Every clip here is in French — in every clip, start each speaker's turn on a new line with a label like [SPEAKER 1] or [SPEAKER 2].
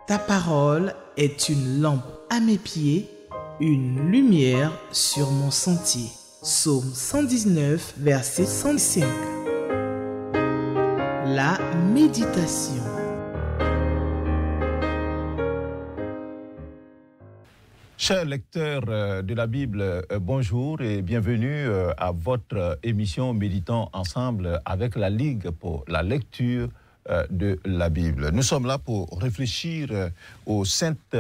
[SPEAKER 1] Ta parole est une lampe à mes pieds, une lumière sur mon sentier. Psaume 119, verset 105. La méditation.
[SPEAKER 2] Chers lecteurs de la Bible, bonjour et bienvenue à votre émission Méditons ensemble avec la Ligue pour la lecture de la Bible. Nous sommes là pour réfléchir aux Saintes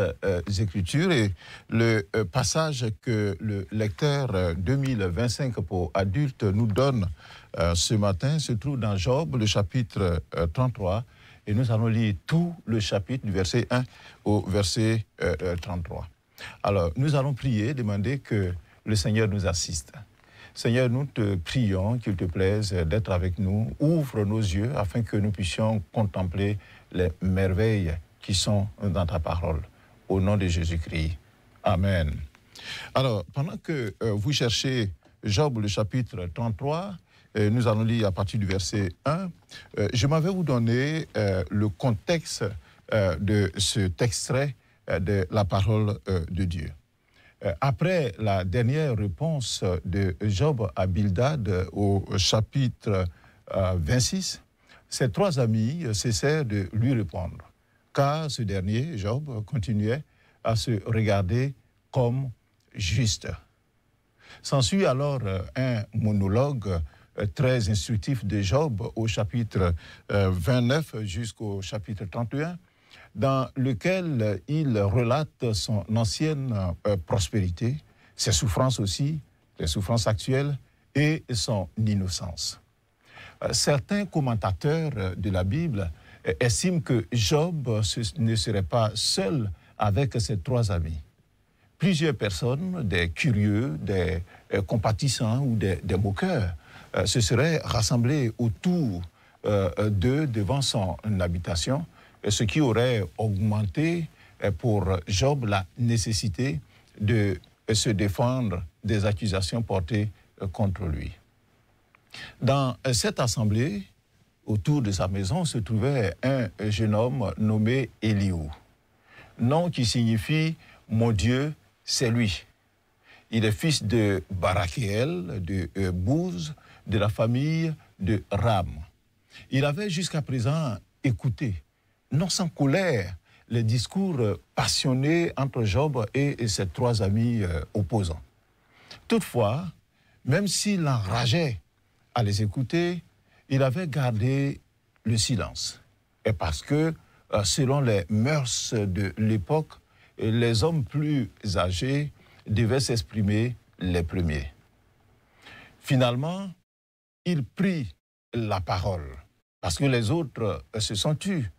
[SPEAKER 2] Écritures et le passage que le lecteur 2025 pour adultes nous donne ce matin se trouve dans Job, le chapitre 33, et nous allons lire tout le chapitre du verset 1 au verset 33. Alors, nous allons prier, demander que le Seigneur nous assiste. Seigneur, nous te prions qu'il te plaise d'être avec nous. Ouvre nos yeux afin que nous puissions contempler les merveilles qui sont dans ta parole. Au nom de Jésus-Christ. Amen. Alors, pendant que vous cherchez Job, le chapitre 33, nous allons lire à partir du verset 1. Je m'avais vous donner le contexte de cet extrait de la parole de Dieu. Après la dernière réponse de Job à Bildad au chapitre 26, ses trois amis cessèrent de lui répondre, car ce dernier, Job, continuait à se regarder comme juste. S'ensuit alors un monologue très instructif de Job au chapitre 29 jusqu'au chapitre 31, dans lequel il relate son ancienne prospérité, ses souffrances aussi, les souffrances actuelles et son innocence. Certains commentateurs de la Bible estiment que Job ne serait pas seul avec ses trois amis. Plusieurs personnes, des curieux, des compatissants ou des moqueurs, se seraient rassemblés autour d'eux devant son habitation, ce qui aurait augmenté pour Job la nécessité de se défendre des accusations portées contre lui. Dans cette assemblée, autour de sa maison, se trouvait un jeune homme nommé Elihu, nom qui signifie « Mon Dieu, c'est lui ». Il est fils de Barakéel, de Bouz, de la famille de Ram. Il avait jusqu'à présent écouté, non sans colère, les discours passionnés entre Job et ses trois amis opposants. Toutefois, même s'il enrageait à les écouter, il avait gardé le silence. Et parce que, selon les mœurs de l'époque, les hommes plus âgés devaient s'exprimer les premiers. Finalement, il prit la parole, parce que les autres se sont tus.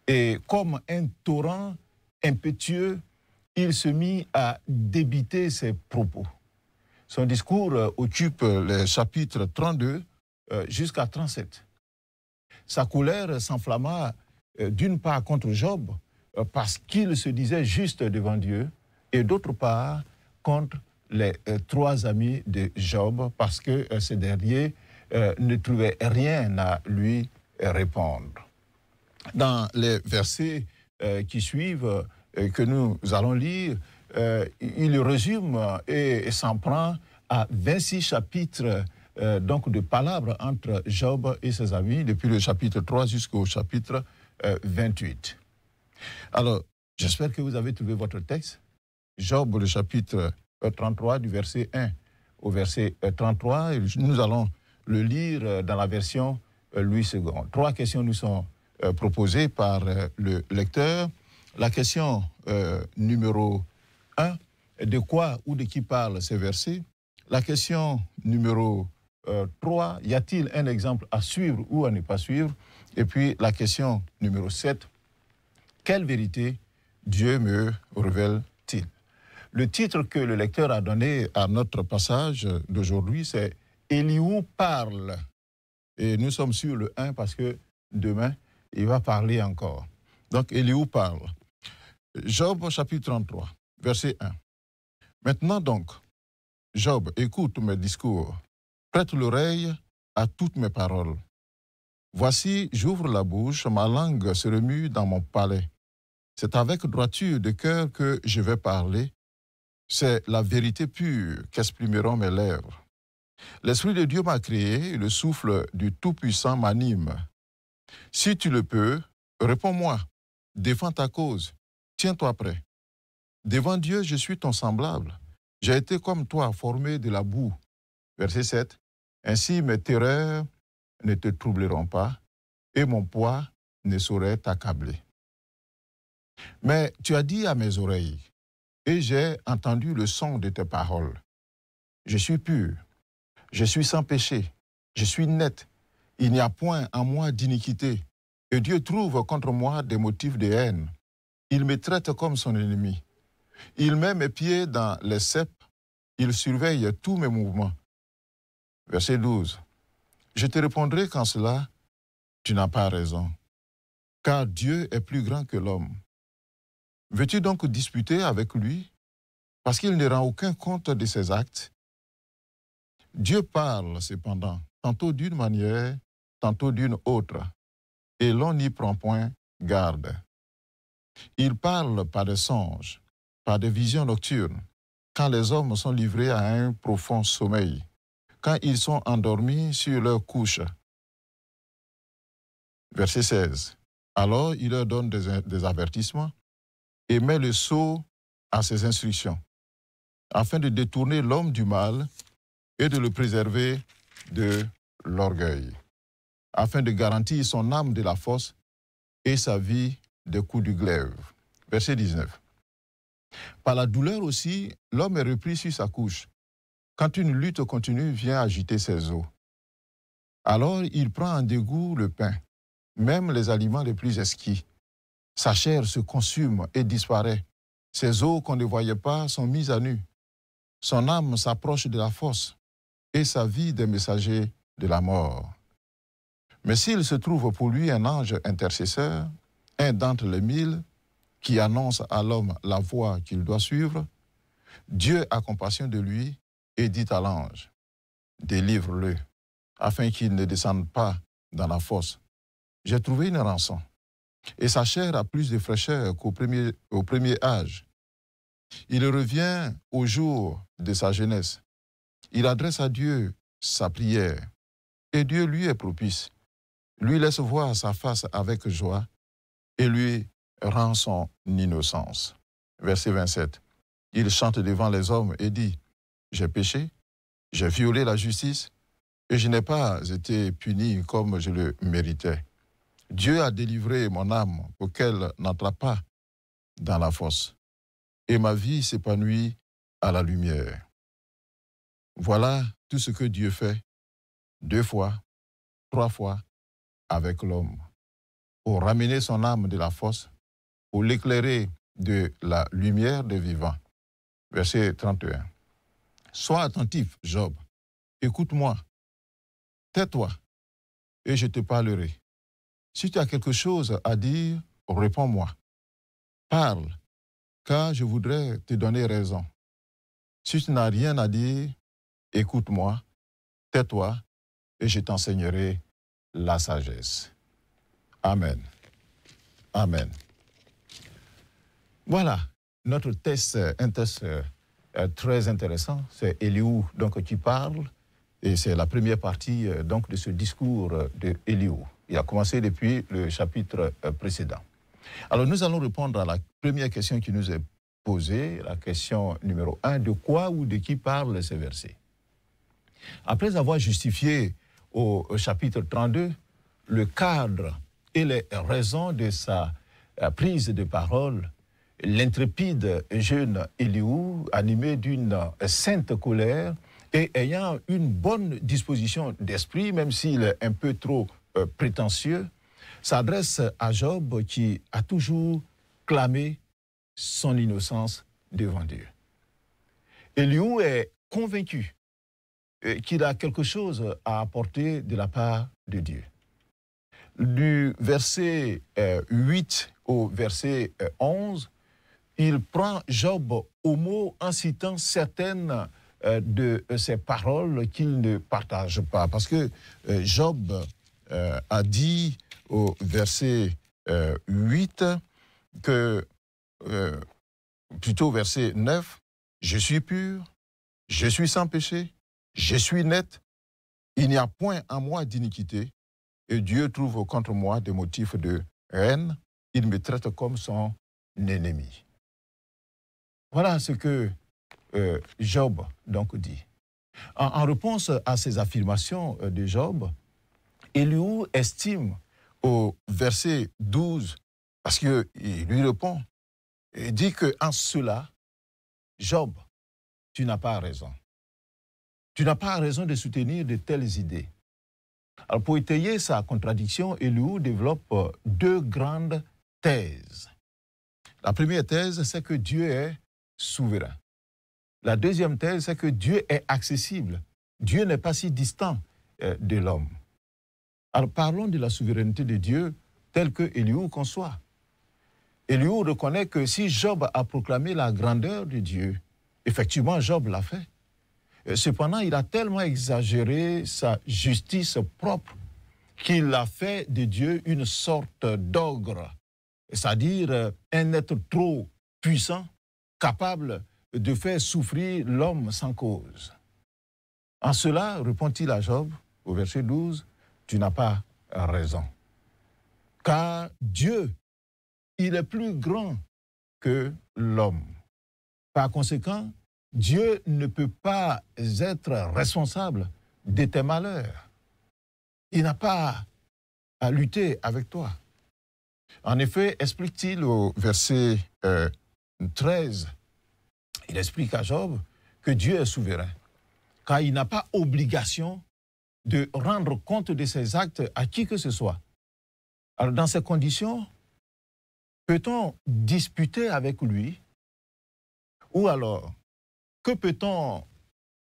[SPEAKER 2] Et comme un torrent impétueux, il se mit à débiter ses propos. Son discours occupe les chapitres 32 jusqu'à 37. Sa colère s'enflamma d'une part contre Job, parce qu'il se disait juste devant Dieu, et d'autre part contre les trois amis de Job, parce que ces derniers ne trouvaient rien à lui répondre. Dans les versets qui suivent, que nous allons lire, il résume et s'en prend à 26 chapitres donc de palabres entre Job et ses amis, depuis le chapitre 3 jusqu'au chapitre 28. Alors, j'espère que vous avez trouvé votre texte. Job, le chapitre 33, du verset 1 au verset 33. Et nous allons le lire dans la version Louis II. Trois questions nous sont proposé par le lecteur. La question numéro 1, de quoi ou de qui parlent ces versets? La question numéro 3, y a-t-il un exemple à suivre ou à ne pas suivre? Et puis la question numéro 7, quelle vérité Dieu me révèle-t-il? Le titre que le lecteur a donné à notre passage d'aujourd'hui, c'est « Elihu parle ». Et nous sommes sur le 1 parce que demain, il va parler encore. Donc, Elihu parle. Job, chapitre 33, verset 1. Maintenant donc, Job, écoute mes discours. Prête l'oreille à toutes mes paroles. Voici, j'ouvre la bouche, ma langue se remue dans mon palais.
[SPEAKER 3] C'est avec droiture de cœur que je vais parler. C'est la vérité pure qu'exprimeront mes lèvres. L'Esprit de Dieu m'a créé, et le souffle du Tout-Puissant m'anime. Si tu le peux, réponds-moi, défends ta cause, tiens-toi prêt. Devant Dieu, je suis ton semblable. J'ai été comme toi, formé de la boue. Verset 7. Ainsi mes terreurs ne te troubleront pas, et mon poids ne saurait t'accabler. Mais tu as dit à mes oreilles, et j'ai entendu le son de tes paroles. Je suis pur, je suis sans péché, je suis net, il n'y a point en moi d'iniquité, et Dieu trouve contre moi des motifs de haine. Il me traite comme son ennemi. Il met mes pieds dans les ceps, il surveille tous mes mouvements. Verset 12. Je te répondrai qu'en cela, tu n'as pas raison, car Dieu est plus grand que l'homme. Veux-tu donc disputer avec lui, parce qu'il ne rend aucun compte de ses actes? Dieu parle cependant, tantôt d'une manière, tantôt d'une autre, et l'on n'y prend point garde. Il parle par des songes, par des visions nocturnes, quand les hommes sont livrés à un profond sommeil, quand ils sont endormis sur leur couche. Verset 16. Alors il leur donne des avertissements et met le sceau à ses instructions, afin de détourner l'homme du mal et de le préserver de l'orgueil, afin de garantir son âme de la fosse et sa vie des coups du glaive. Verset 19. Par la douleur aussi, l'homme est repris sur sa couche, quand une lutte continue vient agiter ses os. Alors il prend en dégoût le pain, même les aliments les plus exquis. Sa chair se consume et disparaît. Ses os qu'on ne voyait pas sont mis à nu. Son âme s'approche de la fosse et sa vie des messagers de la mort. Mais s'il se trouve pour lui un ange intercesseur, un d'entre les 1000, qui annonce à l'homme la voie qu'il doit suivre, Dieu a compassion de lui et dit à l'ange, délivre-le, afin qu'il ne descende pas dans la fosse. J'ai trouvé une rançon, et sa chair a plus de fraîcheur qu'au premier âge. Il revient au jour de sa jeunesse. Il adresse à Dieu sa prière, et Dieu lui est propice, lui laisse voir sa face avec joie, et lui rend son innocence. Verset 27. Il chante devant les hommes et dit, j'ai péché, j'ai violé la justice, et je n'ai pas été puni comme je le méritais. Dieu a délivré mon âme pour qu'elle n'entre pas dans la fosse, et ma vie s'épanouit à la lumière. Voilà tout ce que Dieu fait 2 fois, 3 fois avec l'homme, pour ramener son âme de la fosse, pour l'éclairer de la lumière des vivants. Verset 31. Sois attentif, Job, écoute-moi, tais-toi, et je te parlerai. Si tu as quelque chose à dire, réponds-moi. Parle, car je voudrais te donner raison. Si tu n'as rien à dire, écoute-moi, tais-toi, et je t'enseignerai la sagesse. Amen. Amen. Voilà, notre test, un test très intéressant. C'est Éliou donc, qui parle, et c'est la première partie donc, de ce discours de Éliou. Il a commencé depuis le chapitre précédent. Alors nous allons répondre à la première question qui nous est posée, la question numéro 1, de quoi ou de qui parlent ces versets? Après avoir justifié au chapitre 32 le cadre et les raisons de sa prise de parole, l'intrépide jeune Éliou, animé d'une sainte colère et ayant une bonne disposition d'esprit, même s'il est un peu trop prétentieux, s'adresse à Job qui a toujours clamé son innocence devant Dieu. Éliou est convaincu qu'il a quelque chose à apporter de la part de Dieu. Du verset 8 au verset 11, il prend Job au mot en citant certaines de ses paroles qu'il ne partage pas. Parce que Job a dit au verset 8, que, plutôt verset 9, « Je suis pur, je suis sans péché, je suis net, il n'y a point en moi d'iniquité, et Dieu trouve contre moi des motifs de haine, il me traite comme son ennemi. » Voilà ce que Job donc dit. En réponse à ces affirmations de Job, Élihu estime au verset 12, parce qu'il lui répond, il dit qu'en cela, Job, tu n'as pas raison. Tu n'as pas raison de soutenir de telles idées. Alors pour étayer sa contradiction, Élihu développe deux grandes thèses. La première thèse, c'est que Dieu est souverain. La deuxième thèse, c'est que Dieu est accessible. Dieu n'est pas si distant de l'homme. Alors parlons de la souveraineté de Dieu telle que Élihu conçoit. Élihu reconnaît que si Job a proclamé la grandeur de Dieu, effectivement Job l'a fait. Cependant, il a tellement exagéré sa justice propre qu'il a fait de Dieu une sorte d'ogre, c'est-à-dire un être trop puissant, capable de faire souffrir l'homme sans cause. En cela, répond-il à Job, au verset 12, « Tu n'as pas raison. Car Dieu, il est plus grand que l'homme. Par conséquent, Dieu ne peut pas être responsable de tes malheurs. Il n'a pas à lutter avec toi. » En effet, explique-t-il au verset 13, il explique à Job que Dieu est souverain, car il n'a pas obligation de rendre compte de ses actes à qui que ce soit. Alors, dans ces conditions, peut-on disputer avec lui? Ou alors, que peut-on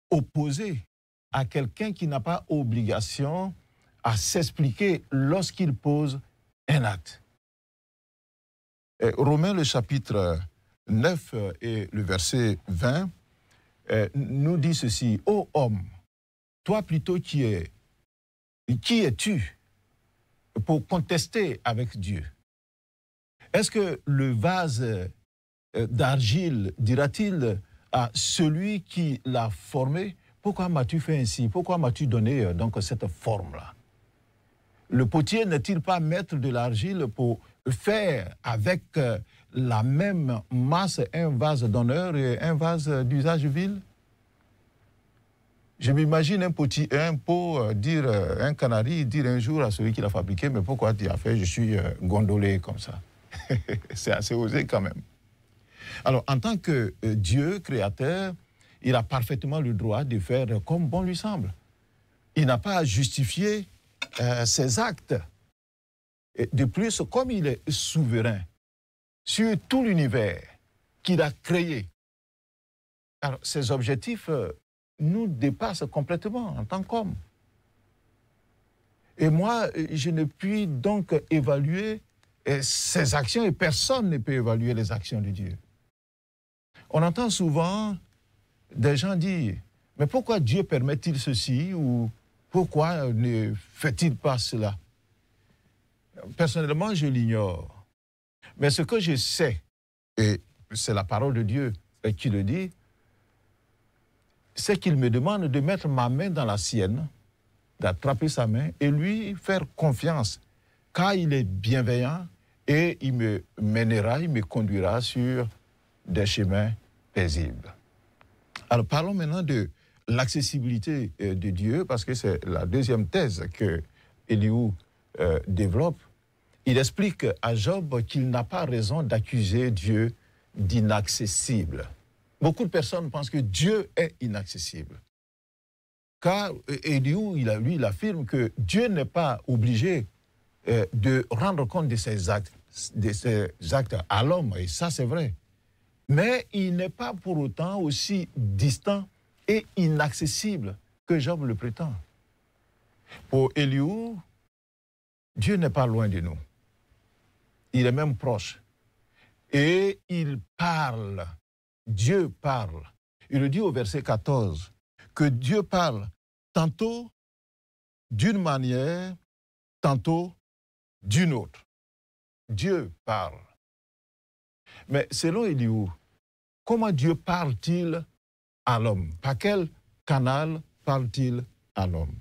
[SPEAKER 3] opposer à quelqu'un qui n'a pas obligation à s'expliquer lorsqu'il pose un acte? Romains, le chapitre 9 et le verset 20, nous dit ceci. « Ô homme, toi plutôt qui es-tu pour contester avec Dieu? Est-ce que le vase d'argile dira-t-il à celui qui l'a formé, pourquoi m'as-tu fait ainsi? Pourquoi m'as-tu donné donc cette forme-là? Le potier n'est-il pas maître de l'argile pour faire avec la même masse un vase d'honneur et un vase d'usage vil? Je m'imagine un pot dire, un canari dire un jour à celui qui l'a fabriqué, mais pourquoi tu as fait, je suis gondolé comme ça. C'est assez osé quand même. Alors, en tant que Dieu créateur, il a parfaitement le droit de faire comme bon lui semble. Il n'a pas à justifier ses actes. Et de plus, comme il est souverain sur tout l'univers qu'il a créé, alors ses objectifs nous dépassent complètement en tant qu'hommes. Et moi, je ne puis donc évaluer ses actions et personne ne peut évaluer les actions de Dieu. On entend souvent des gens dire, mais pourquoi Dieu permet-il ceci ou pourquoi ne fait-il pas cela? Personnellement, je l'ignore. Mais ce que je sais, et c'est la parole de Dieu qui le dit, c'est qu'il me demande de mettre ma main dans la sienne, d'attraper sa main et lui faire confiance, car il est bienveillant et il me mènera, il me conduira sur des chemins paisibles. Alors parlons maintenant de l'accessibilité de Dieu, parce que c'est la deuxième thèse que Élihu développe. Il explique à Job qu'il n'a pas raison d'accuser Dieu d'inaccessible. Beaucoup de personnes pensent que Dieu est inaccessible. Car Élihu, il affirme que Dieu n'est pas obligé de rendre compte de ses actes à l'homme, et ça c'est vrai. Mais il n'est pas pour autant aussi distant et inaccessible que Job le prétend. Pour Élihu, Dieu n'est pas loin de nous. Il est même proche. Et il parle. Dieu parle. Il le dit au verset 14, que Dieu parle tantôt d'une manière, tantôt d'une autre. Dieu parle.
[SPEAKER 2] Mais selon Elihu, comment Dieu parle-t-il à l'homme? Par quel canal parle-t-il à l'homme?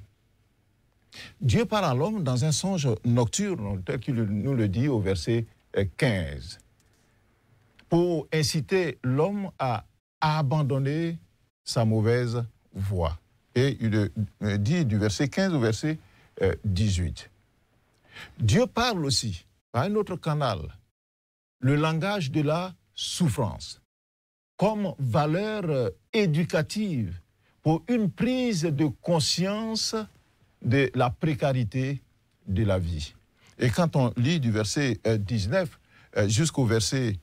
[SPEAKER 2] Dieu parle à l'homme dans un songe nocturne, tel qu'il nous le dit au verset 15, pour inciter l'homme à abandonner sa mauvaise voie. Et il dit du verset 15 au verset 18. Dieu parle aussi par un autre canal, le langage de la souffrance, comme valeur éducative pour une prise de conscience de la précarité de la vie. Et quand on lit du verset 19 jusqu'au verset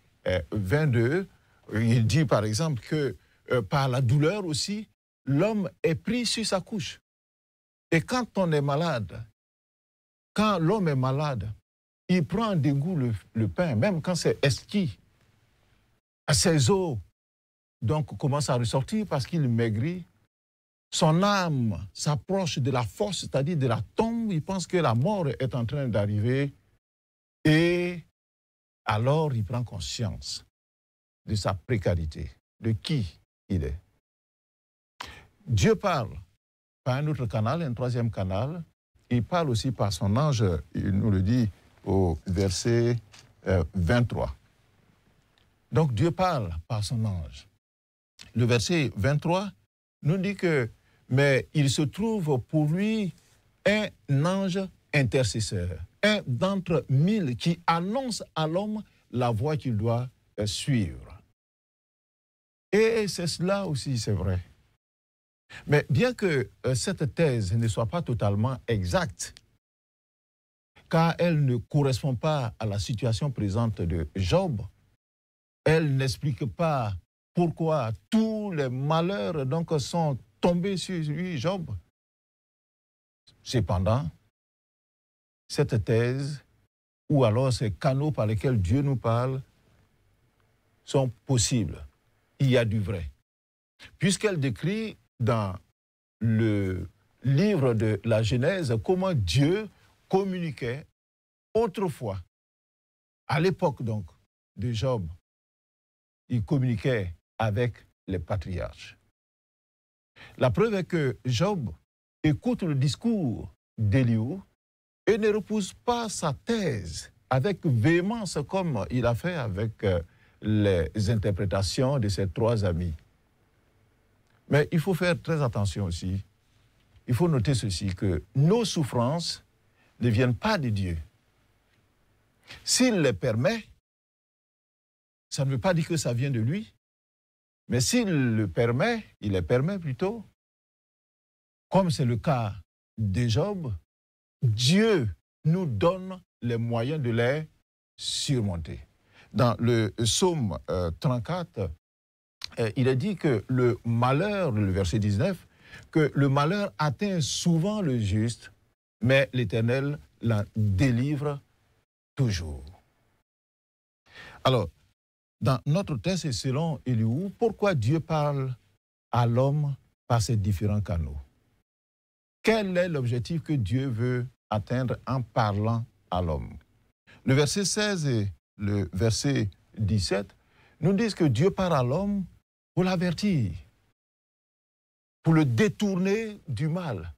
[SPEAKER 2] 22, il dit par exemple que par la douleur aussi, l'homme est pris sur sa couche. Et quand on est malade, quand l'homme est malade, il prend en dégoût le pain, même quand c'est esquis. Ses os donc commencent à ressortir parce qu'il maigrit. Son âme s'approche de la force, c'est-à-dire de la tombe. Il pense que la mort est en train d'arriver. Et alors, il prend conscience de sa précarité, de qui il est. Dieu parle par un autre canal, un troisième canal. Il parle aussi par son ange, il nous le dit au verset 23. Donc Dieu parle par son ange. Le verset 23 nous dit que, mais il se trouve pour lui un ange intercesseur, un d'entre 1000 qui annonce à l'homme la voie qu'il doit suivre. Et c'est cela aussi, c'est vrai. Mais bien que cette thèse ne soit pas totalement exacte, car elle ne correspond pas à la situation présente de Job, elle n'explique pas pourquoi tous les malheurs donc, sont tombés sur lui, Job. Cependant, cette thèse, ou alors ces canaux par lesquels Dieu nous parle, sont possibles. Il y a du vrai. Puisqu'elle décrit dans le livre de la Genèse comment Dieu communiquait autrefois, à l'époque donc de Job, il communiquait avec les patriarches. La preuve est que Job écoute le discours d'Elihu et ne repousse pas sa thèse avec véhémence comme il a fait avec les interprétations de ses trois amis. Mais il faut faire très attention aussi. Il faut noter ceci, que nos souffrances ne viennent pas de Dieu. S'il les permet, ça ne veut pas dire que ça vient de lui, mais s'il le permet, il les permet plutôt, comme c'est le cas de Job, Dieu nous donne les moyens de les surmonter. Dans le psaume 34, il est dit que le malheur, le verset 19, que le malheur atteint souvent le juste, mais l'Éternel l'en délivre toujours. Alors, dans notre texte et selon Elihu, pourquoi Dieu parle à l'homme par ces différents canaux? Quel est l'objectif que Dieu veut atteindre en parlant à l'homme? Le verset 16 et le verset 17 nous disent que Dieu parle à l'homme pour l'avertir, pour le détourner du mal,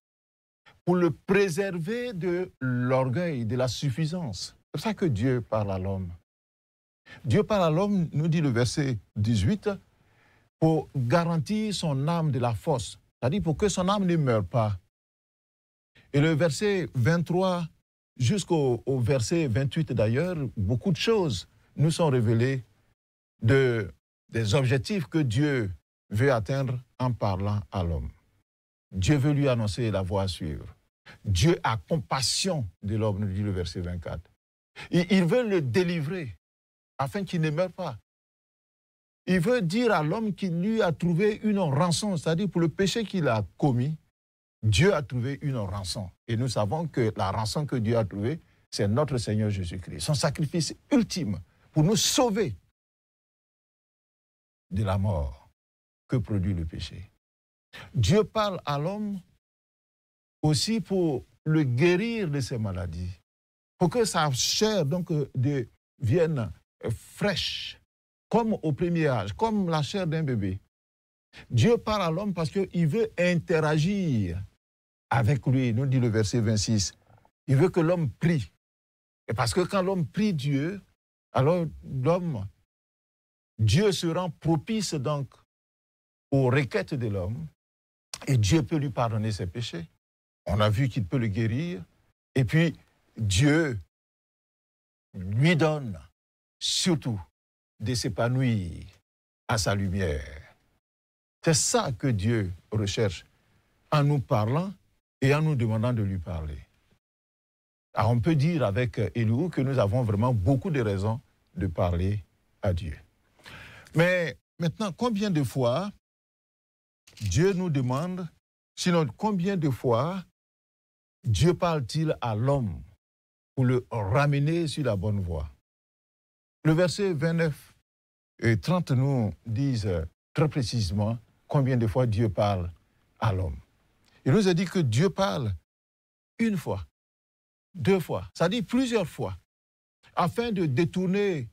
[SPEAKER 2] pour le préserver de l'orgueil, de la suffisance. C'est pour ça que Dieu parle à l'homme. Dieu parle à l'homme, nous dit le verset 18, pour garantir son âme de la force, c'est-à-dire pour que son âme ne meure pas. Et le verset 23 jusqu'au verset 28 d'ailleurs, beaucoup de choses nous sont révélées des objectifs que Dieu veut atteindre en parlant à l'homme. Dieu veut lui annoncer la voie à suivre. Dieu a compassion de l'homme, nous dit le verset 24. Il veut le délivrer afin qu'il ne meure pas. Il veut dire à l'homme qu'il lui a trouvé une rançon, c'est-à-dire pour le péché qu'il a commis, Dieu a trouvé une rançon. Et nous savons que la rançon que Dieu a trouvée, c'est notre Seigneur Jésus-Christ. Son sacrifice ultime pour nous sauver de la mort que produit le péché. Dieu parle à l'homme aussi pour le guérir de ses maladies, pour que sa chair donc devienne fraîche, comme au premier âge, comme la chair d'un bébé. Dieu parle à l'homme parce qu'il veut interagir avec lui, nous dit le verset 26. Il veut que l'homme prie. Et parce que quand l'homme prie Dieu, alors Dieu se rend propice donc aux requêtes de l'homme et Dieu peut lui pardonner ses péchés. On a vu qu'il peut le guérir. Et puis, Dieu lui donne surtout de s'épanouir à sa lumière. C'est ça que Dieu recherche en nous parlant et en nous demandant de lui parler. Alors on peut dire avec Elihu que nous avons vraiment beaucoup de raisons de parler à Dieu. Mais maintenant, combien de fois Dieu nous demande, sinon combien de fois Dieu parle-t-il à l'homme pour le ramener sur la bonne voie? Le verset 29 et 30 nous disent très précisément combien de fois Dieu parle à l'homme. Il nous a dit que Dieu parle une fois, 2 fois, ça dit plusieurs fois, afin de détourner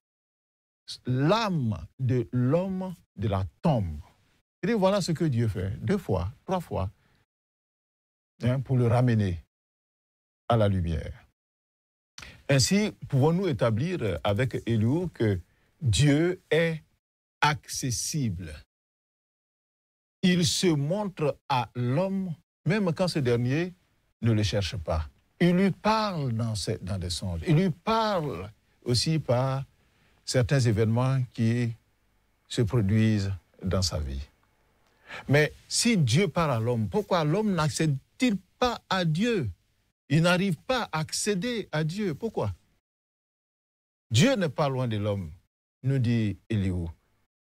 [SPEAKER 2] l'âme de l'homme de la tombe. Il dit voilà ce que Dieu fait, 2 fois, 3 fois, pour le ramener à la lumière. Ainsi, pouvons-nous établir avec Elihu que Dieu est accessible. Il se montre à l'homme, même quand ce dernier ne le cherche pas. Il lui parle dans des songes. Il lui parle aussi par certains événements qui se produisent dans sa vie. Mais si Dieu parle à l'homme, pourquoi l'homme n'accède-t-il pas à Dieu? Il n'arrive pas à accéder à Dieu. Pourquoi? Dieu n'est pas loin de l'homme, nous dit Elihu.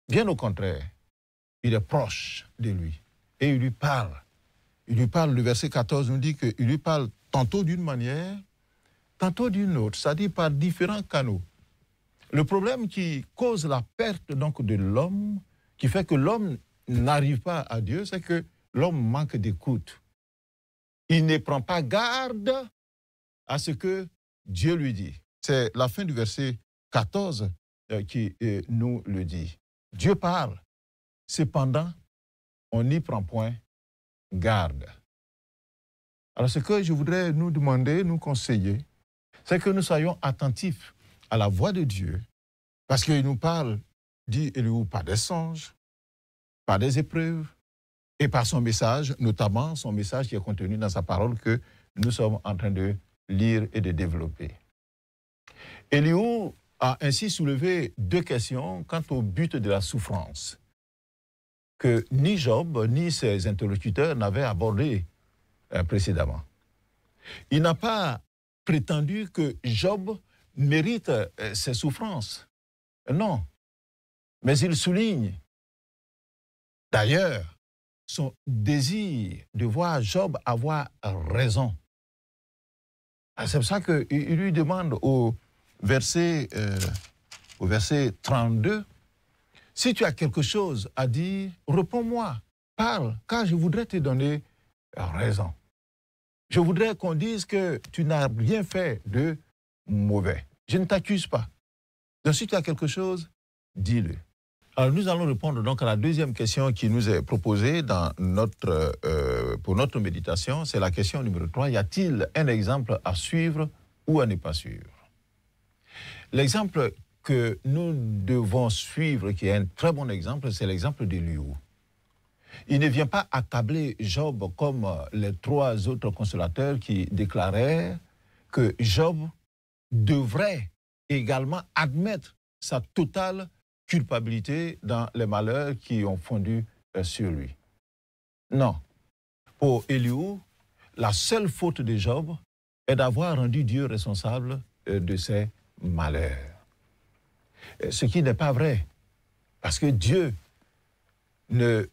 [SPEAKER 2] Bien au contraire, il est proche de lui et il lui parle. Il lui parle, le verset 14 nous dit qu'il lui parle tantôt d'une manière, tantôt d'une autre, c'est-à-dire par différents canaux. Le problème qui cause la perte donc de l'homme, qui fait que l'homme n'arrive pas à Dieu, c'est que l'homme manque d'écoute. Il ne prend pas garde à ce que Dieu lui dit. C'est la fin du verset 14 qui nous le dit. Dieu parle, cependant, on n'y prend point garde. Alors ce que je voudrais nous demander, nous conseiller, c'est que nous soyons attentifs à la voix de Dieu, parce qu'il nous parle, dit Elihu, par des songes, par des épreuves, et par son message, notamment son message qui est contenu dans sa parole que nous sommes en train de lire et de développer. Elihu a ainsi soulevé 2 questions quant au but de la souffrance, que ni Job ni ses interlocuteurs n'avaient abordé précédemment. Il n'a pas prétendu que Job mérite ses souffrances. Non. Mais il souligne, d'ailleurs, son désir de voir Job avoir raison. C'est pour ça qu'il lui demande au verset 32, « Si tu as quelque chose à dire, réponds-moi, parle, car je voudrais te donner raison. Je voudrais qu'on dise que tu n'as rien fait de mauvais. Je ne t'accuse pas. Donc si tu as quelque chose, dis-le. » Alors nous allons répondre donc à la deuxième question qui nous est proposée pour notre méditation. C'est la question numéro 3. Y a-t-il un exemple à suivre ou à ne pas suivre? L'exemple que nous devons suivre, qui est un très bon exemple, c'est l'exemple d'Elihu. Il ne vient pas accabler Job comme les 3 autres consolateurs qui déclarèrent que Job devrait également admettre sa totale culpabilité dans les malheurs qui ont fondu sur lui. Non. Pour Elihu, la seule faute de Job est d'avoir rendu Dieu responsable de ses malheurs. Ce qui n'est pas vrai, parce que Dieu ne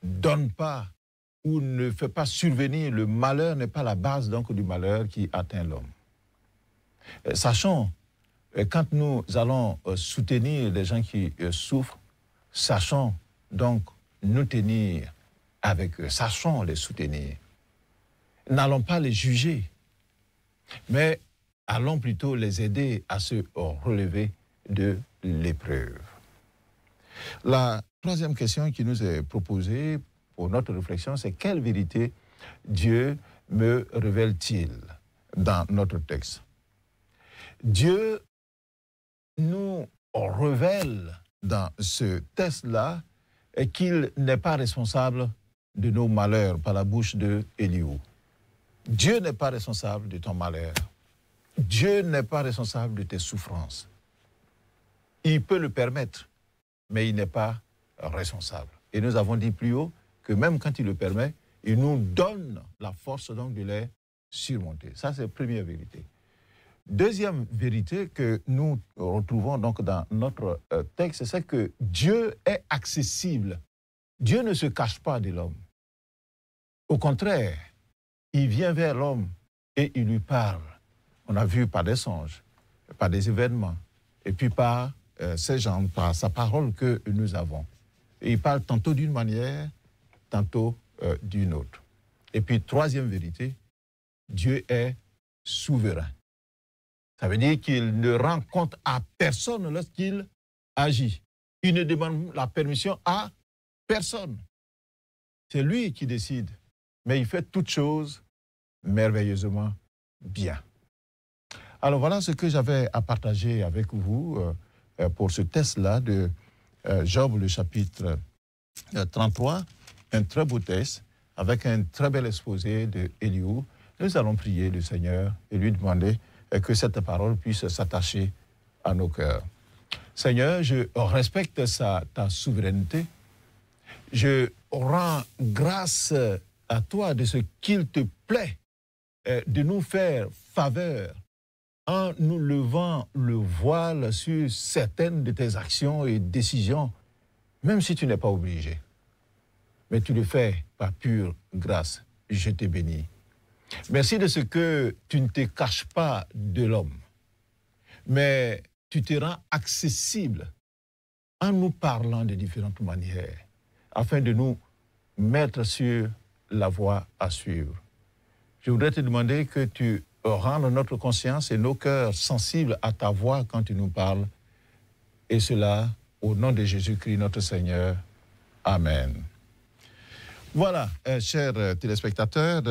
[SPEAKER 2] donne pas ou ne fait pas survenir le malheur, n'est pas la base donc du malheur qui atteint l'homme. Sachons, quand nous allons soutenir les gens qui souffrent, sachons donc nous tenir avec eux, sachons les soutenir. N'allons pas les juger, mais allons plutôt les aider à se relever de l'épreuve. La troisième question qui nous est proposée pour notre réflexion, c'est quelle vérité Dieu me révèle-t-il dans notre texte? Dieu nous révèle dans ce texte-là qu'il n'est pas responsable de nos malheurs par la bouche de Élihu. Dieu n'est pas responsable de ton malheur. Dieu n'est pas responsable de tes souffrances. Il peut le permettre, mais il n'est pas responsable. Et nous avons dit plus haut que même quand il le permet, il nous donne la force donc de les surmonter. Ça, c'est la première vérité. Deuxième vérité que nous retrouvons donc dans notre texte, c'est que Dieu est accessible. Dieu ne se cache pas de l'homme. Au contraire, il vient vers l'homme et il lui parle. On a vu par des songes, par des événements, et puis par ces gens, par sa parole que nous avons. Et il parle tantôt d'une manière, tantôt d'une autre. Et puis, troisième vérité, Dieu est souverain. Ça veut dire qu'il ne rend compte à personne lorsqu'il agit. Il ne demande la permission à personne. C'est lui qui décide. Mais il fait toutes choses merveilleusement bien. Alors voilà ce que j'avais à partager avec vous pour ce test-là de Job, le chapitre 33. Un très beau test avec un très bel exposé de Élihu. Nous allons prier le Seigneur et lui demander que cette parole puisse s'attacher à nos cœurs. Seigneur, je respecte ta souveraineté. Je rends grâce à toi de ce qu'il te plaît de nous faire faveur en nous levant le voile sur certaines de tes actions et décisions, même si tu n'es pas obligé. Mais tu le fais par pure grâce. Je te bénis. Merci de ce que tu ne te caches pas de l'homme, mais tu te rends accessible en nous parlant de différentes manières, afin de nous mettre sur la voie à suivre. Je voudrais te demander que tu rendes notre conscience et nos cœurs sensibles à ta voix quand tu nous parles, et cela au nom de Jésus-Christ notre Seigneur. Amen. Voilà, chers téléspectateurs,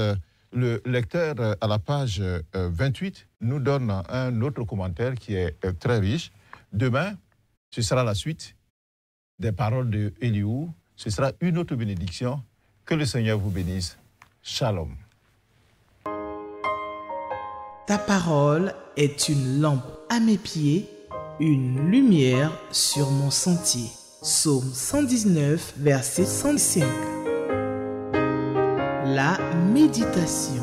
[SPEAKER 2] le lecteur à la page 28 nous donne un autre commentaire qui est très riche. Demain, ce sera la suite des paroles de Élihu. Ce sera une autre bénédiction. Que le Seigneur vous bénisse. Shalom.
[SPEAKER 1] Ta parole est une lampe à mes pieds, une lumière sur mon sentier. Psaume 119, verset 105. La méditation.